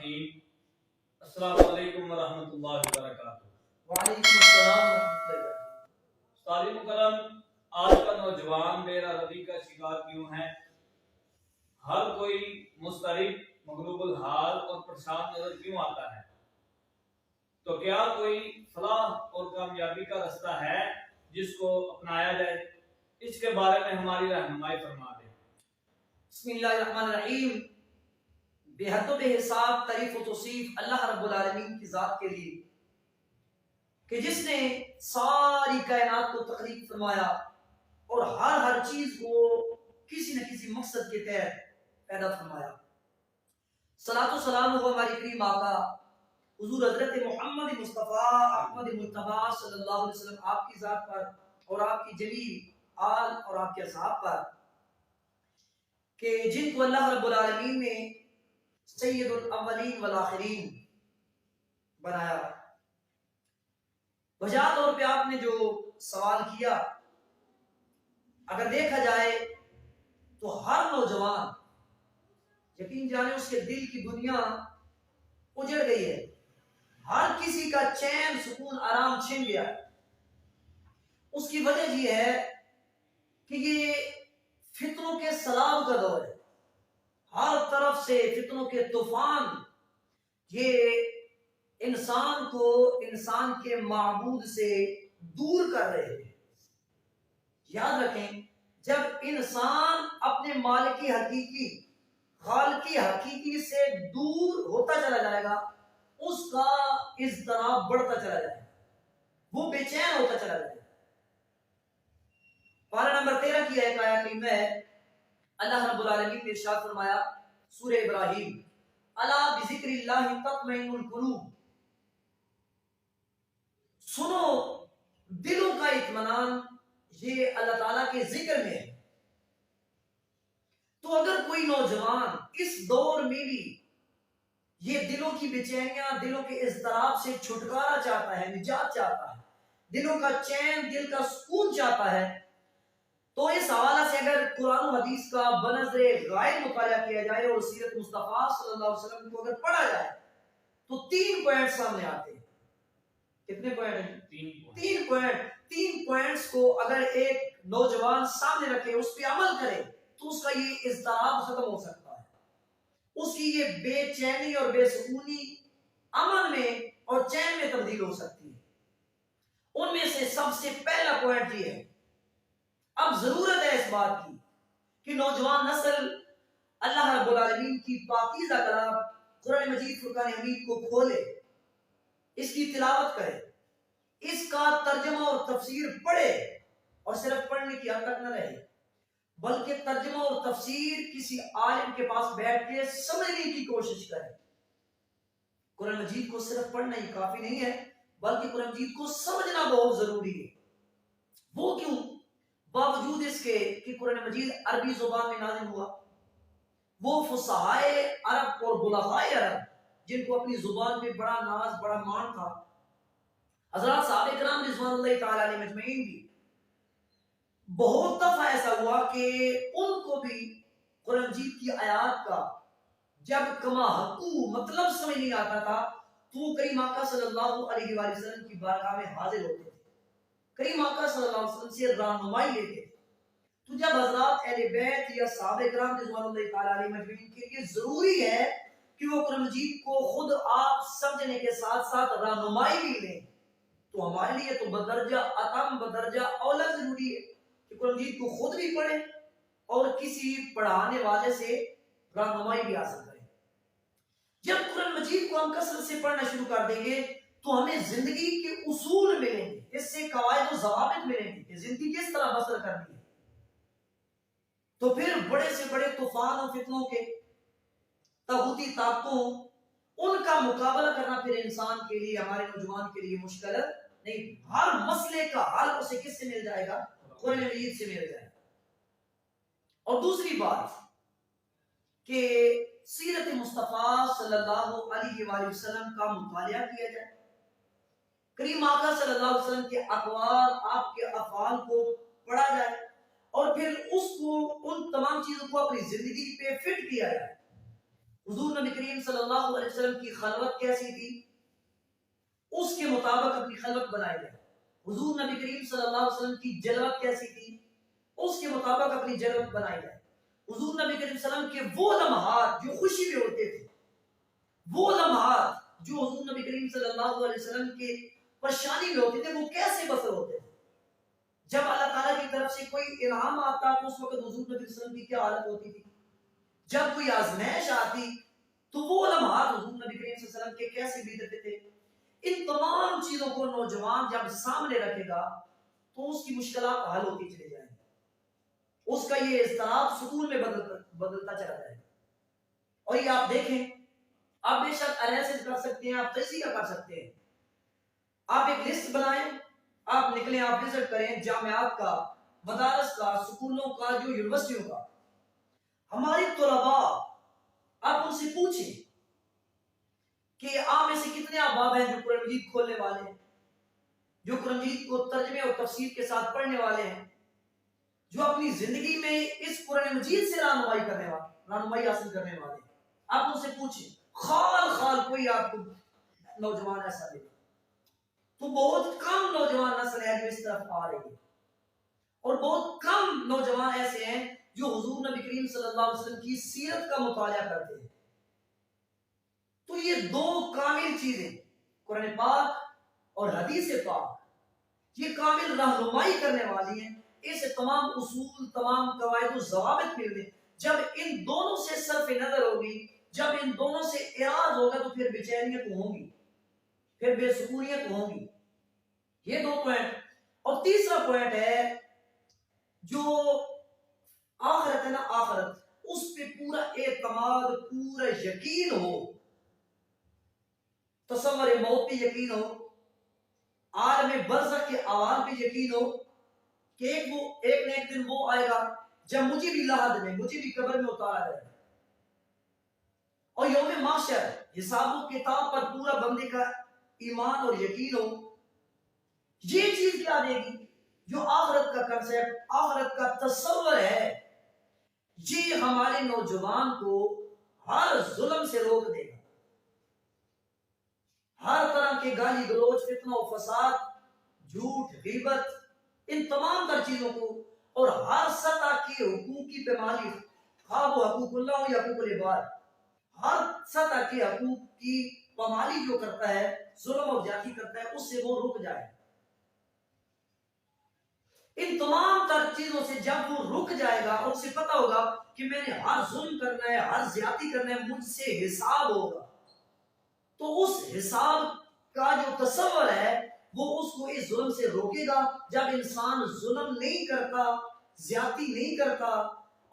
الرحیم۔ السلام علیکم ورحمۃ اللہ وبرکاتہ۔ وعلیکم السلام ورحمۃ اللہ وبرکاتہ۔ استاد مکرم، آج کا نوجوان بے روی کا شکار کیوں ہے؟ ہر کوئی مضطرب، مغلوب الحال اور پریشان نظر کیوں آتا ہے؟ تو کیا کوئی فلاح اور کامیابی کا رستہ ہے جس کو اپنایا جائے؟ اس کے بارے میں ہماری رہنمائی فرما دیں۔ بسم اللہ الرحمن الرحیم۔ بے حد و بے حساب تعریف و توصیف اللہ رب العالمین کی ذات کے لیے کہ جس نے ساری کائنات کو تخلیق فرمایا اور ہر چیز کو کسی نہ کسی مقصد کے تحت پیدا فرمایا۔ صلاۃ و سلام ہو ہماری کریم آقا حضور حضرت محمد مصطفیٰ احمد مجتبیٰ صلی اللہ علیہ وسلم آپ کی ذات پر اور آپ کی جلیل آل اور آپ کے اصحاب پر کہ جن کو اللہ رب العالمین نے سید الاولین والآخرین بنایا۔ وجہ طور پہ آپ نے جو سوال کیا، اگر دیکھا جائے تو ہر نوجوان یقین جانے اس کے دل کی دنیا اجڑ گئی ہے، ہر کسی کا چین سکون آرام چھن گیا ہے۔ اس کی وجہ یہ ہے کہ یہ فتنوں کے سیلاب کا دور ہے، ہر طرف سے فتنوں کے طوفان یہ انسان کو انسان کے معبود سے دور کر رہے ہیں۔ یاد رکھیں، جب انسان اپنے مالکی حقیقی خالقی حقیقی سے دور ہوتا چلا جائے گا، اس کا اضطراب بڑھتا چلا جائے گا، وہ بے چین ہوتا چلا جائے گا۔ پارہ نمبر 13 کی ایک آیت کریمہ ہے، اللہ رب العالمین نے ارشاد فرمایا سورہ ابراہیم، الا بذکر اللہ تطمئن القلوب، سنو دلوں کا اطمینان یہ اللہ تعالیٰ کے ذکر میں ہے۔ تو اگر کوئی نوجوان اس دور میں بھی یہ دلوں کی بے چینیاں، دلوں کے اضطراب سے چھٹکارا چاہتا ہے، نجات چاہتا ہے، دلوں کا چین، دل کا سکون چاہتا ہے، تو اس حوالہ سے اگر قرآن و حدیث کا بنظر غائب مطالعہ کیا جائے اور سیرت مصطفیٰ صلی اللہ علیہ وسلم کو اگر پڑھا جائے تو 3 پوائنٹ سامنے آتے ہیں۔ کتنے پوائنٹ ہیں؟ 3 پوائنٹس کو اگر ایک نوجوان سامنے رکھے، اس پہ عمل کرے تو اس کا یہ اضطراب ختم ہو سکتا ہے، اس کی یہ بے چینی اور بے سکونی امن میں اور چین میں تبدیل ہو سکتی ہے۔ ان میں سے سب سے پہلا پوائنٹ یہ ہے، اب ضرورت ہے اس بات کی کہ نوجوان نسل اللہ رب العالمین کی پاکیزہ کلام قرآن مجید فرقان حمید کو کھولے، اس کی تلاوت کرے، اس کا ترجمہ اور تفسیر پڑھے، اور صرف پڑھنے کی حد تک نہ رہے بلکہ ترجمہ اور تفسیر کسی عالم کے پاس بیٹھ کے سمجھنے کی کوشش کرے۔ قرآن مجید کو صرف پڑھنا ہی کافی نہیں ہے بلکہ قرآن مجید کو سمجھنا بہت ضروری ہے۔ وہ کیوں؟ باوجود اس کے کہ قرآن مجید عربی زبان میں نازل ہوا، وہ فصحائے عرب اور بلغائے عرب جن کو اپنی زبان میں بڑا ناز، بڑا مان تھا، حضرات صحابہ کرام رضوان اللہ تعالی علیہ مجمعین بھی بہت دفعہ ایسا ہوا کہ ان کو بھی قرآن مجید کی آیات کا جب کما حقو مطلب سمجھ نہیں آتا تھا تو وہ کریم آقا صلی اللہ علیہ وآلہ وسلم کی بارگاہ میں حاضر ہوتے تھے، کریم آقا صلی اللہ علیہ وسلم سے رہنمائی لیتے تھے۔ تو جب حضرات اہل بیت یا صحابہ کرام رضوان اللہ تعالی علیہ مجمعین کے لیے ضروری ہے کہ وہ قرآن مجید کو خود آپ سمجھنے کے ساتھ ساتھ رہنمائی بھی لیں، تو ہمارے لیے تو بدرجہ اتم، بدرجہ اولا ضروری ہے کہ قرآن مجید کو خود بھی پڑھیں اور کسی پڑھانے والے سے رہنمائی بھی حاصل کریں۔ جب قرآن مجید کو ہم کثرت سے پڑھنا شروع کر دیں گے تو ہمیں زندگی کے اصول ملیں گے، اس سے قواعد و ضوابط ملیں گے کہ زندگی کس طرح بسر کرنی ہے۔ تو پھر بڑے سے بڑے طوفان و فتنوں کے، طاغوتی طاقتوں، ان کا مقابلہ کرنا پھر انسان کے لیے، ہمارے نوجوان کے لیے مشکل نہیں۔ ہر مسئلے کا حل اسے کس سے مل جائے گا؟ قرآن مجید سے مل جائے گا۔ اور دوسری بات کہ سیرت مصطفیٰ صلی اللہ علیہ وآلہ وسلم کا مطالعہ کیا جائے، کریم آقا صلی اللہ علیہ وسلم کے اقوال، آپ کے افعال کو پڑھا جائے اور پھر اس کو، ان تمام چیزوں کو اپنی زندگی پہ فٹ کیا جائے۔ حضور نبی کریم صلی اللہ علیہ وسلم کی خلوت کیسی تھی، اس کے مطابق اپنی خلوت بنائی جائے. حضور نبی کریم صلی اللہ علیہ وسلم کی جلوت کیسی تھی، اس کے مطابق اپنی جلوت بنائی جائے. حضور نبی کریم صلی اللہ علیہ وسلم کے وہ لمحات جو خوشی میں ہوتے تھے، وہ لمحات جو حضور نبی کریم صلی اللہ علیہ وسلم کے پریشانی میں ہوتے تھے، وہ کیسے بسر ہوتے تھے. جب اللہ تعالیٰ کی طرف سے کوئی انعام آتا تو اس وقت حضور نبی صلی اللہ علیہ وسلم کی کیا حالت ہوتی تھی. جب کوئی آزمائش آتی تو وہ لمحات حضور نبی کریم صلی اللہ علیہ وسلم کے کیسے بیتتے تھے. ان تمام چیزوں کو نوجوان جب سامنے رکھے گا تو اس کی مشکلات حل ہوتی چلی جائیں گی، اس کا یہ اضطراب سکون میں بدلتا چلا جائے گا. اور یہ آپ دیکھیں، آپ بے شک انالیسس کر سکتے ہیں، آپ تجزیہ کر سکتے ہیں. آپ ایک لسٹ بنائیں، آپ نکلیں، آپ وزٹ کریں جامعات کا، مدارس کا، سکولوں کا، جو یونیورسٹیوں کا. ہماری طلباء، آپ ان سے پوچھیں کہ آپ میں سے کتنے احباب ہیں جو قرآن مجید کھولنے والے ہیں، جو قرآن مجید کو ترجمے اور تفسیر کے ساتھ پڑھنے والے ہیں، جو اپنی زندگی میں اس قرآن مجید سے رہنمائی حاصل کرنے والے ہیں. آپ ان سے پوچھیں، خال کوئی آپ کو نوجوان ایسا دے تو بہت کم نوجوان نسل ہے جو اس طرف آ رہی ہے، اور بہت کم نوجوان ایسے ہیں جو حضور نبی کریم صلی اللہ علیہ وسلم کی سیرت کا مطالعہ کرتے ہیں. تو یہ دو کامل چیزیں، قرآن پاک اور حدیث پاک، یہ کامل رہنمائی کرنے والی ہیں. اس تمام اصول، تمام قواعد و ضوابط مل گئے. جب ان دونوں سے صرف نظر ہوگی، جب ان دونوں سے اعراض ہوگا تو پھر بے چینیت ہوں گی، پھر بے سکونیت ہوں گی. یہ دو پوائنٹ. اور تیسرا پوائنٹ ہے جو آخرت ہے نا، آخرت، اس پہ پورا اعتماد، پورا یقین ہو، تصور موت پہ یقین ہو، عالم برزخ کے عوام پہ یقین ہو کہ ایک نہ ایک دن وہ آئے گا جب مجھے بھی لحد میں، مجھے بھی قبر میں اتارا جائے گا. اور یوم محشر، حساب و کتاب پر پورا بندے کا ایمان اور یقین ہو. یہ چیز کیا دے گی؟ جو آخرت کا کنسپٹ، آخرت کا تصور ہے، یہ ہمارے نوجوان کو ہر ظلم سے روک دے گا. ہر طرح کے گالی گلوچ، فتنہ و فساد، جھوٹ، غیبت، ان تمام تر چیزوں کو، اور ہر سطح کے حقوق کی پیمائی، خواہ وہ حقوق اللہ ہو یا حقوق العباد، ہر سطح کے حقوق کی پامالی جو کرتا ہے، ظلم اور زیادتی کرتا ہے، اس سے وہ رک جائے. ان تمام تر چیزوں سے جب وہ رک جائے گا اور اسے پتا ہوگا کہ میں نے ہر ظلم کرنا ہے، ہر زیادتی کرنا ہے، مجھ سے حساب ہوگا، تو اس حساب کا جو تصور ہے وہ اس کو اس ظلم سے روکے گا. جب انسان ظلم نہیں کرتا، زیادتی نہیں کرتا،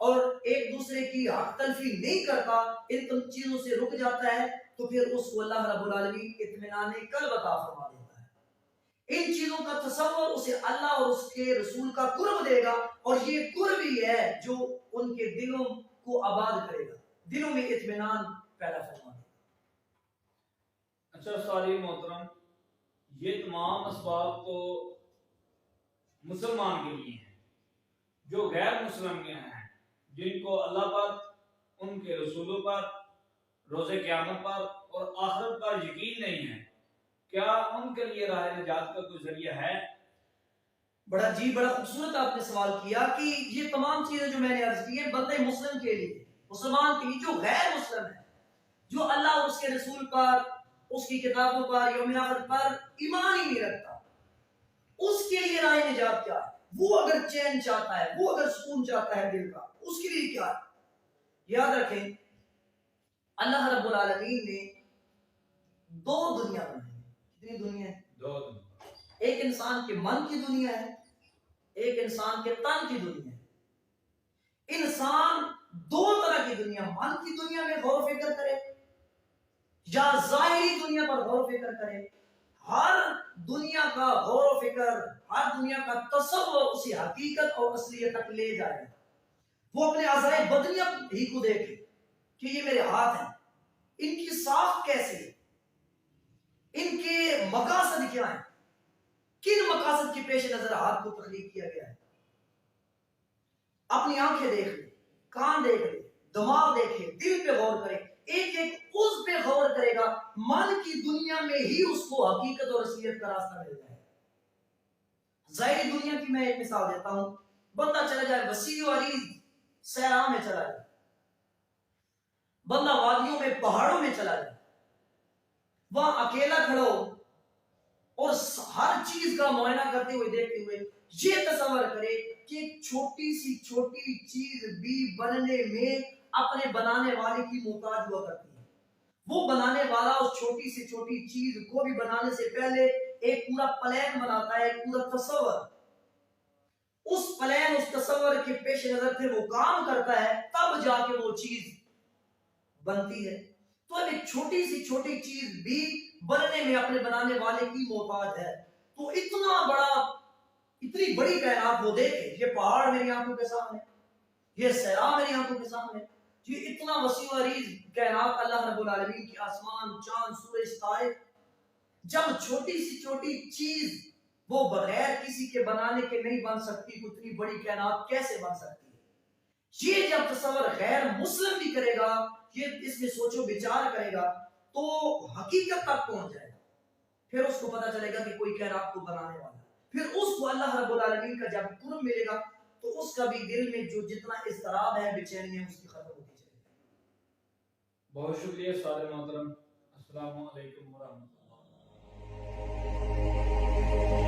اور ایک دوسرے کی حق تلفی نہیں کرتا، ان چیزوں سے رک جاتا ہے، تو پھر اس کو اللہ رب العالمین اطمینان قلب عطا فرما دیتا ہے. ان چیزوں کا تصور اسے اللہ اور اس کے رسول کا قرب دے گا، اور یہ قرب ہی ہے جو ان کے دلوں کو آباد کرے گا، دلوں میں اطمینان پیدا فرما دے گا. اچھا ساری محترم، یہ تمام اسباب تو مسلمان کے لیے ہیں. جو غیر مسلم کے ہیں، جن کو اللہ پر، ان کے رسولوں پر، روز قیامت پر اور آخرت پر یقین نہیں ہے، کیا ان کے لیے راہ نجات کا کوئی ذریعہ ہے؟ بڑا خوبصورت آپ نے سوال کیا کہ یہ تمام چیزیں جو میں نے عرض کی ہیں بندے مسلم کے لیے، مسلمان کے لیے. جو غیر مسلم ہے، جو اللہ اور اس کے رسول پر، اس کی کتابوں پر، یوم آخر پر ایمان ہی نہیں رکھتا، اس کے لیے راہ نجات کیا ہے؟ وہ اگر چین چاہتا ہے، وہ اگر سکون چاہتا ہے دل کا، اس کے لیے کیا ہے؟ یاد رکھیں، اللہ رب العالمین نے دو دنیا بنائی. کتنی دنیا ہے؟ دو دن. ایک انسان کے من کی دنیا ہے، ایک انسان کے تن کی دنیا ہے. انسان دو طرح کی دنیا، من کی دنیا میں غور و فکر کرے یا ظاہری دنیا پر غور و فکر کرے. ہر دنیا کا غور و فکر، ہر دنیا کا تصور اسی حقیقت اور اصلیت تک لے جائے. وہ اپنے اعضائے بدنیہ ہی کو دیکھے کہ یہ میرے ہاتھ ہیں، ان کی ساخت کیسے ہے، ان کے مقاصد کیا ہیں، کن مقاصد کے پیش نظر ہاتھ کو تخلیق کیا گیا ہے. اپنی آنکھیں دیکھ لے، کان دیکھ لے، دماغ دیکھے، دل پہ غور کرے ایک ایک عضو پہ غور کرے گا، من کی دنیا میں ہی اس کو حقیقت اور اصلیت کا راستہ مل جائے. ظاہری دنیا کی میں ایک مثال دیتا ہوں. بندہ چلا جائے وسیع و عریض صحرا میں چلا جائے، بندہ وادیوں میں پہاڑوں میں چلا جائے، وہاں اکیلا کھڑا ہو اور ہر چیز کا معائنہ کرتے ہوئے دیکھتے ہوئے یہ تصور کرے کہ ایک چھوٹی سی چھوٹی چیز بھی بننے میں اپنے بنانے والے کی محتاج ہوا کرتی ہے. وہ بنانے والا اس چھوٹی سی چھوٹی چیز کو بھی بنانے سے پہلے ایک پورا پلان بناتا ہے، ایک پورا تصور. اس پلان اس تصور کے پیش نظر پہ وہ کام کرتا ہے، تب جا کے وہ چیز بنتی ہے. تو اب ایک چھوٹی سی چھوٹی چیز بھی بننے میں اپنے بنانے والے کی محتاج ہے. تو اتنی بڑی کائنات وہ دیکھے، یہ پہاڑ میری آنکھوں کے سامنے، یہ صحرا میری آنکھوں کے سامنے، یہ اتنا وسیع و عریض کائنات اللہ رب العالمین کی آسمان، چاند، سورج، ستارے، جب چھوٹی سی چھوٹی چیز وہ بغیر کسی کے بنانے کے نہیں بن سکتی، اتنی بڑی کائنات کیسے بن سکتی ہے؟ یہ جب تصور غیر مسلم بھی کرے گا، یہ اس میں سوچو بچار کرے گا، تو حقیقت تک پہنچ جائے گا. پھر اس کو پتا چلے گا کہ کوئی کائنات کو بنانے والا ہے. پھر اس کو اللہ رب العالمین کا جب قرب ملے گا تو اس کا بھی دل میں جو جتنا اضطراب ہے، بے چینی ہے، اس کی ختم ہوتی چلے گی. بہت شکریہ استاد محترم. السلام علیکم ورحمۃ اللہ.